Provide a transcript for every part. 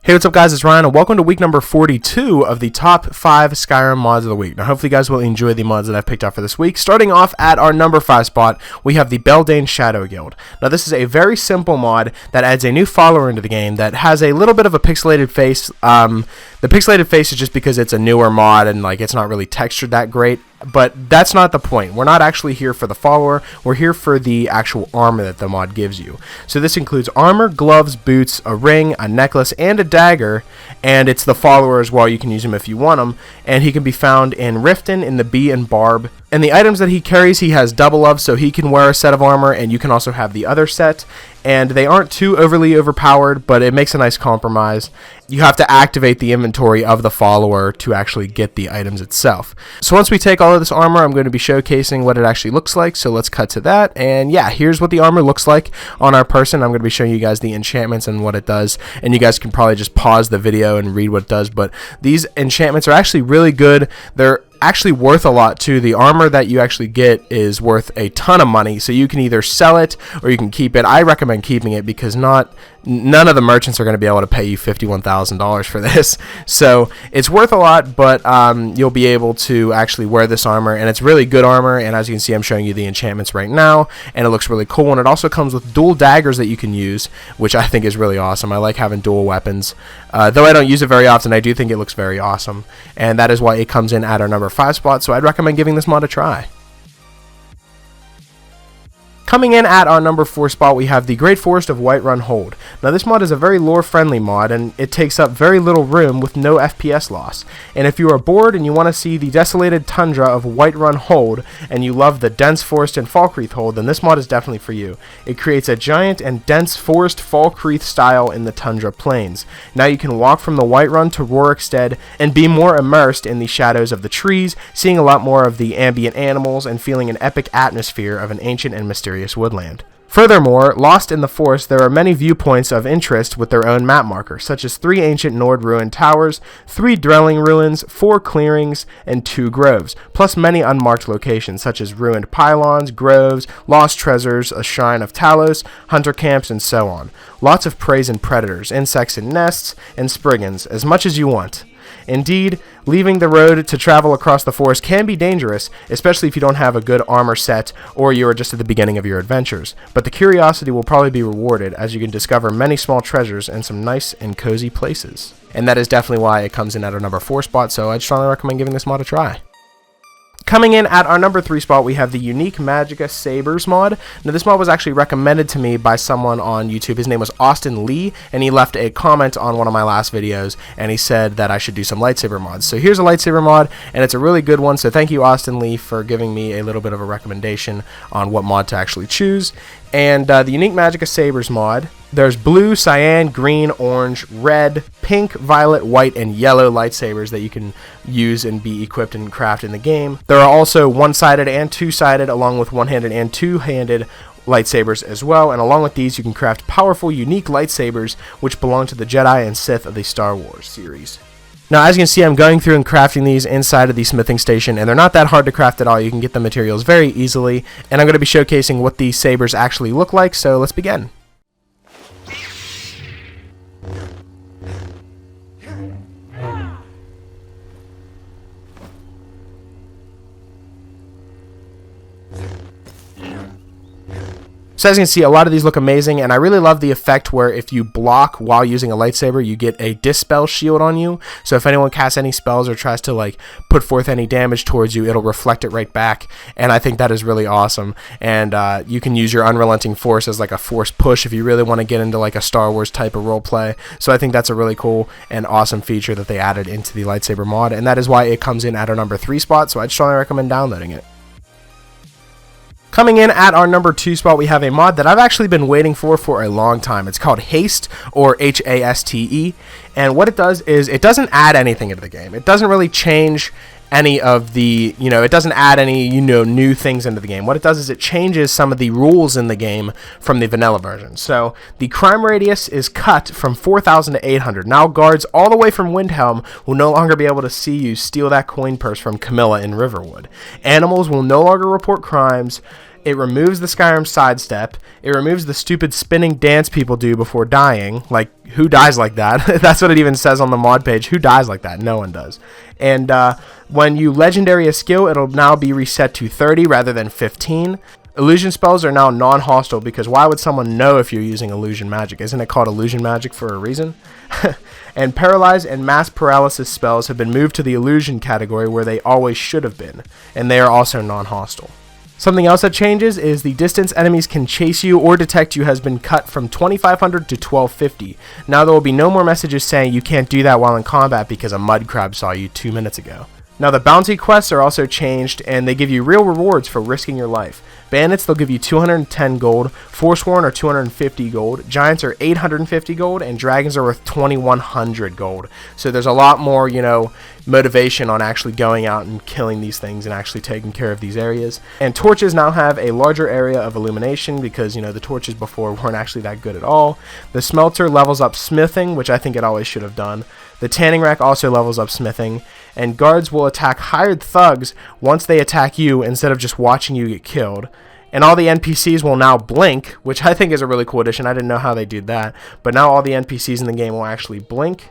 Hey, what's up guys, it's Ryan and welcome to week number 42 of the top 5 Skyrim mods of the week. Now hopefully you guys will enjoy the mods that I've picked out for this week. Starting off at our number 5 spot, we have the Beldane Shadow Guild. Now this is a very simple mod that adds a new follower into the game that has a little bit of a pixelated face. The pixelated face is just because it's a newer mod and like it's not really textured that great. But that's not the point. We're not actually here for the follower. We're here for the actual armor that the mod gives you. So this includes armor, gloves, boots, a ring, a necklace, and a dagger. And it's the follower as well. You can use him if you want him. And he can be found in Riften, in the Bee and Barb. And the items that he carries, he has double of, so he can wear a set of armor, and you can also have the other set. And they aren't too overly overpowered, but it makes a nice compromise. You have to activate the inventory of the follower to actually get the items itself. So once we take all of this armor, I'm going to be showcasing what it actually looks like. So let's cut to that. And yeah, here's what the armor looks like on our person. I'm going to be showing you guys the enchantments and what it does. And you guys can probably just pause the video and read what it does. But these enchantments are actually really good. They're actually worth a lot too. The armor that you actually get is worth a ton of money, so you can either sell it or you can keep it. I recommend keeping it because none of the merchants are going to be able to pay you $51,000 for this, so it's worth a lot. But you'll be able to actually wear this armor, and it's really good armor. And as you can see, I'm showing you the enchantments right now, and it looks really cool. And it also comes with dual daggers that you can use, which I think is really awesome. I like having dual weapons, though I don't use it very often. I do think it looks very awesome, and that is why it comes in at our number 5 spot, so I'd recommend giving this mod a try. Coming in at our number 4 spot, we have the Great Forest of Whiterun Hold. Now this mod is a very lore-friendly mod, and it takes up very little room with no FPS loss. And if you are bored and you want to see the desolated tundra of Whiterun Hold, and you love the dense forest in Falkreath Hold, then this mod is definitely for you. It creates a giant and dense forest Falkreath style in the tundra plains. Now you can walk from the Whiterun to Rorikstead and be more immersed in the shadows of the trees, seeing a lot more of the ambient animals and feeling an epic atmosphere of an ancient and mysterious woodland. Furthermore, lost in the forest, there are many viewpoints of interest with their own map marker, such as 3 ancient Nord ruined towers, 3 dwelling ruins, 4 clearings, and 2 groves, plus many unmarked locations, such as ruined pylons, groves, lost treasures, a shrine of Talos, hunter camps, and so on. Lots of prey and predators, insects and nests, and spriggans, as much as you want. Indeed, leaving the road to travel across the forest can be dangerous, especially if you don't have a good armor set or you are just at the beginning of your adventures. But the curiosity will probably be rewarded, as you can discover many small treasures and some nice and cozy places. And that is definitely why it comes in at our number 4 spot, so I'd strongly recommend giving this mod a try. Coming in at our number 3 spot, we have the unique Magika Sabers mod. Now this mod was actually recommended to me by someone on YouTube. His name was Austin Lee, and he left a comment on one of my last videos, and he said that I should do some lightsaber mods. So here's a lightsaber mod, and it's a really good one, so thank you, Austin Lee, for giving me a little bit of a recommendation on what mod to actually choose. And the unique Magika Sabers mod, there's blue, cyan, green, orange, red, pink, violet, white, and yellow lightsabers that you can use and be equipped and craft in the game. There are also one-sided and two-sided, along with one-handed and two-handed lightsabers as well, and along with these you can craft powerful, unique lightsabers which belong to the Jedi and Sith of the Star Wars series. Now, as you can see, I'm going through and crafting these inside of the smithing station, and they're not that hard to craft at all. You can get the materials very easily, and I'm going to be showcasing what these sabers actually look like, so let's begin. So as you can see, a lot of these look amazing, and I really love the effect where if you block while using a lightsaber, you get a dispel shield on you. So if anyone casts any spells or tries to like put forth any damage towards you, it'll reflect it right back, and I think that is really awesome. And you can use your unrelenting force as like a force push if you really want to get into like a Star Wars type of roleplay. So I think that's a really cool and awesome feature that they added into the lightsaber mod, and that is why it comes in at our number 3 spot, so I'd strongly recommend downloading it. Coming in at our number 2 spot, we have a mod that I've actually been waiting for a long time. It's called H.A.S.T.E, or H-A.S.T.E, and what it does is it doesn't add anything into the game. It doesn't really change any of the, it doesn't add any, new things into the game. What it does is it changes some of the rules in the game from the vanilla version. So the crime radius is cut from 4,000 to 800. Now guards all the way from Windhelm will no longer be able to see you steal that coin purse from Camilla in Riverwood. Animals will no longer report crimes, It removes the Skyrim sidestep. It removes the stupid spinning dance people do before dying. Like, who dies like that? That's what it even says on the mod page. Who dies like that? No one does. And when you legendary a skill, it'll now be reset to 30 rather than 15. Illusion spells are now non-hostile, because why would someone know if you're using illusion magic? Isn't it called illusion magic for a reason? And paralyze and mass paralysis spells have been moved to the illusion category, where they always should have been, and they are also non-hostile. Something else that changes is the distance enemies can chase you or detect you has been cut from 2500 to 1250. Now there will be no more messages saying you can't do that while in combat because a mud crab saw you 2 minutes ago. Now the bounty quests are also changed, and they give you real rewards for risking your life. Bandits, they'll give you 210 gold, Forsworn are 250 gold, Giants are 850 gold, and Dragons are worth 2100 gold. So there's a lot more, motivation on actually going out and killing these things and actually taking care of these areas. And torches now have a larger area of illumination because, the torches before weren't actually that good at all. The smelter levels up smithing, which I think it always should have done. The tanning rack also levels up smithing, and guards will attack hired thugs once they attack you instead of just watching you get killed. And all the NPCs will now blink, which I think is a really cool addition. I didn't know how they did that, but now all the NPCs in the game will actually blink,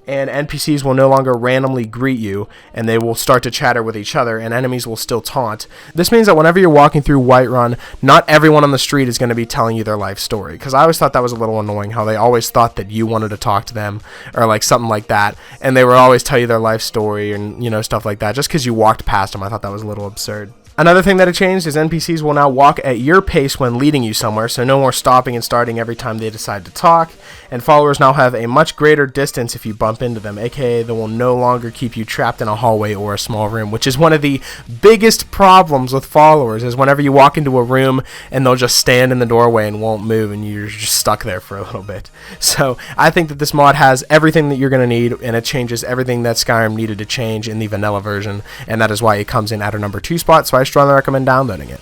and NPCs will no longer randomly greet you, and they will start to chatter with each other, and enemies will still taunt. This means that whenever you're walking through Whiterun, not everyone on the street is going to be telling you their life story, because I always thought that was a little annoying, how they always thought that you wanted to talk to them, or like something like that, and they would always tell you their life story, and stuff like that, just because you walked past them. I thought that was a little absurd. Another thing that it changed is NPCs will now walk at your pace when leading you somewhere, so no more stopping and starting every time they decide to talk, and followers now have a much greater distance if you bump into them, aka they will no longer keep you trapped in a hallway or a small room, which is one of the biggest problems with followers, is whenever you walk into a room and they'll just stand in the doorway and won't move, and you're just stuck there for a little bit. So I think that this mod has everything that you're going to need, and it changes everything that Skyrim needed to change in the vanilla version, and that is why it comes in at our number 2 spot, so I strongly recommend downloading it.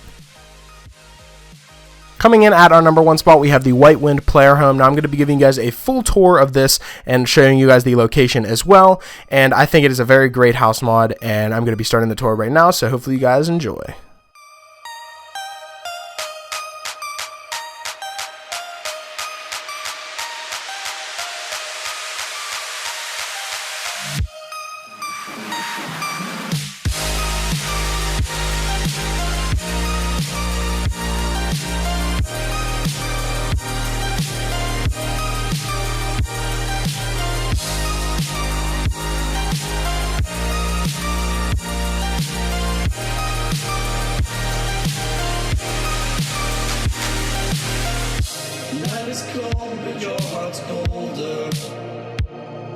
Coming in at our number 1 spot, we have the Whitewind player home. Now I'm going to be giving you guys a full tour of this and showing you guys the location as well, and I think it is a very great house mod, and I'm going to be starting the tour right now, so hopefully you guys enjoy. Night is cold, but your heart's colder.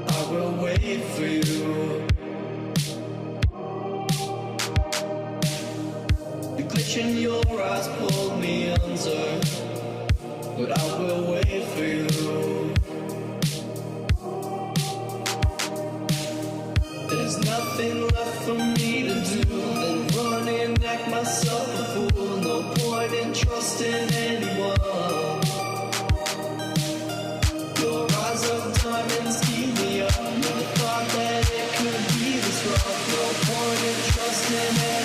I will wait for you. The glitch in your eyes pulled me under, but I will wait for you. There's nothing left for me to do than run and act myself a fool. No point in trusting anyone. Your eyes of diamonds keep me up. Never thought that it could be this rough. No point in trusting anyone.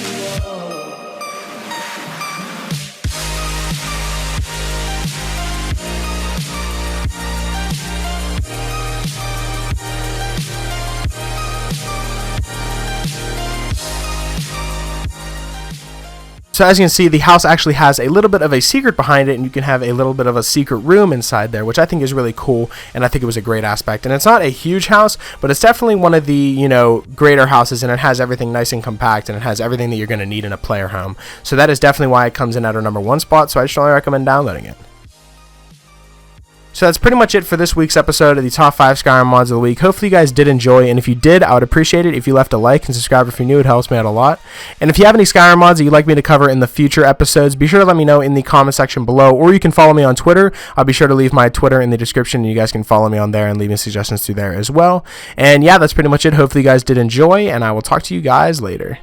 So as you can see, the house actually has a little bit of a secret behind it, and you can have a little bit of a secret room inside there, which I think is really cool, and I think it was a great aspect. And it's not a huge house, but it's definitely one of the, greater houses, and it has everything nice and compact, and it has everything that you're going to need in a player home. So that is definitely why it comes in at our number 1 spot, so I strongly recommend downloading it. So that's pretty much it for this week's episode of the top 5 Skyrim mods of the week. Hopefully you guys did enjoy, and if you did, I would appreciate it if you left a like and subscribe if you're new. It helps me out a lot. And if you have any Skyrim mods that you'd like me to cover in the future episodes, be sure to let me know in the comment section below, or you can follow me on Twitter. I'll be sure to leave my Twitter in the description, and you guys can follow me on there and leave me suggestions through there as well. And yeah, that's pretty much it. Hopefully you guys did enjoy, and I will talk to you guys later.